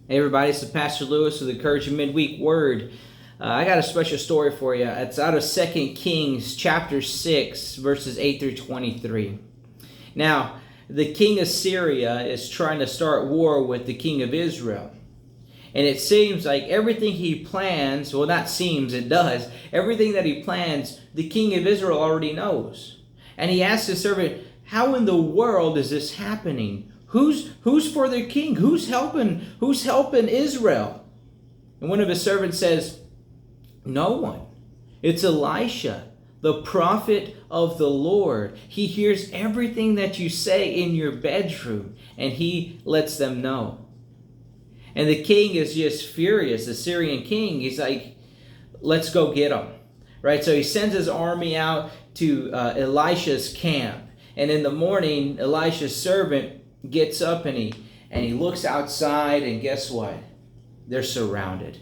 Hey everybody, this is Pastor Lewis with the Encouraging Midweek Word. I got a special story for you. It's out of 2 Kings chapter 6, verses 8 through 23. Now, the king of Syria is trying to start war with the king of Israel. And it seems like everything he plans, well, not seems, it does, everything that he plans, the king of Israel already knows. And he asks his servant, how in the world is this happening? Who's for the king? Who's helping Israel? And one of his servants says, no one. It's Elisha, the prophet of the Lord. He hears everything that you say in your bedroom, and he lets them know. And the king is just furious, the Syrian king. He's like, let's go get him. Right? So he sends his army out to Elisha's camp. And in the morning, Elisha's servant gets up and he looks outside, and guess what? They're surrounded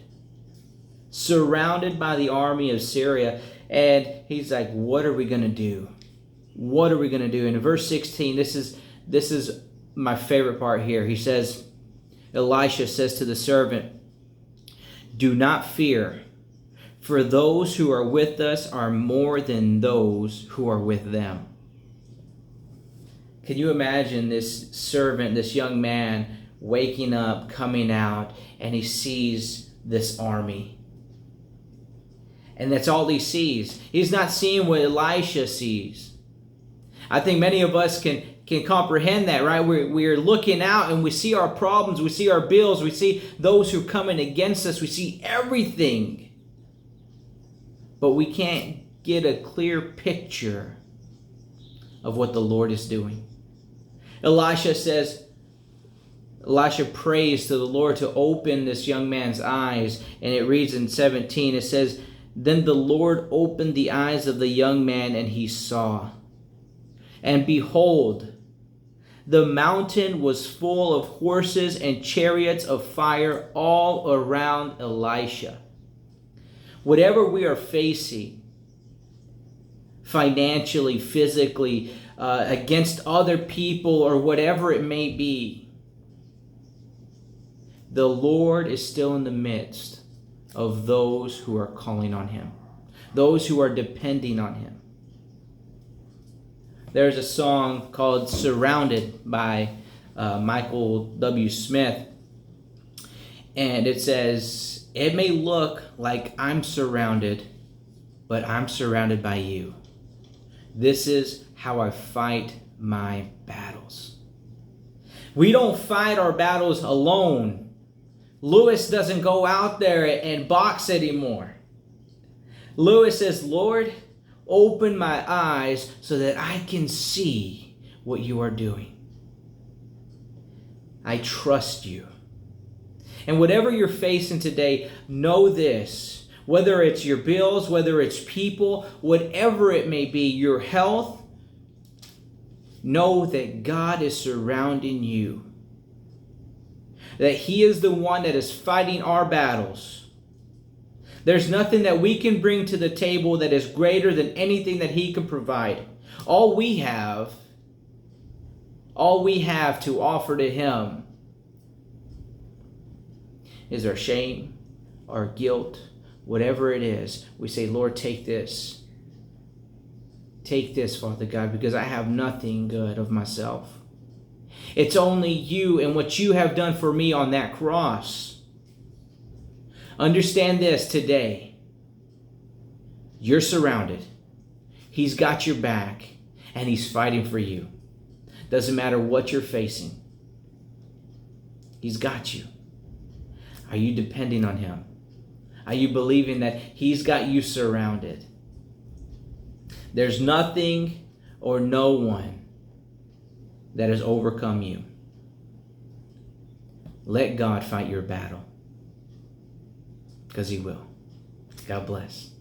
by the army of Syria. And he's like, what are we going to do? What are we going to do? And in verse 16, this is my favorite part here. He says, Elisha says to the servant, do not fear, for those who are with us are more than those who are with them. Can you imagine this servant, this young man, waking up, coming out, and he sees this army? And that's all he sees. He's not seeing what Elisha sees. I think many of us can comprehend that, right? We're looking out and we see our problems, we see our bills, we see those who are coming against us, we see everything. But we can't get a clear picture of what the Lord is doing. Elisha prays to the Lord to open this young man's eyes. And it reads in 17, it says, then the Lord opened the eyes of the young man, and he saw. And behold, the mountain was full of horses and chariots of fire all around Elisha. Whatever we are facing, financially, physically, against other people, or whatever it may be, the Lord is still in the midst of those who are calling on him, those who are depending on him. There's a song called Surrounded by Michael W. Smith, and it says, it may look like I'm surrounded, but I'm surrounded by you. This is how I fight my battles. We don't fight our battles alone. Lewis doesn't go out there and box anymore. Lewis says, Lord, open my eyes so that I can see what you are doing. I trust you. And whatever you're facing today, know this. Whether it's your bills, whether it's people, whatever it may be, your health, know that God is surrounding you. That he is the one that is fighting our battles. There's nothing that we can bring to the table that is greater than anything that he can provide. All we have to offer to him is our shame, our guilt, whatever it is. We say, Lord, take this. Take this, Father God, because I have nothing good of myself. It's only you and what you have done for me on that cross. Understand this today. You're surrounded. He's got your back, and he's fighting for you. Doesn't matter what you're facing. He's got you. Are you depending on him? Are you believing that he's got you surrounded? There's nothing or no one that has overcome you. Let God fight your battle, because he will. God bless.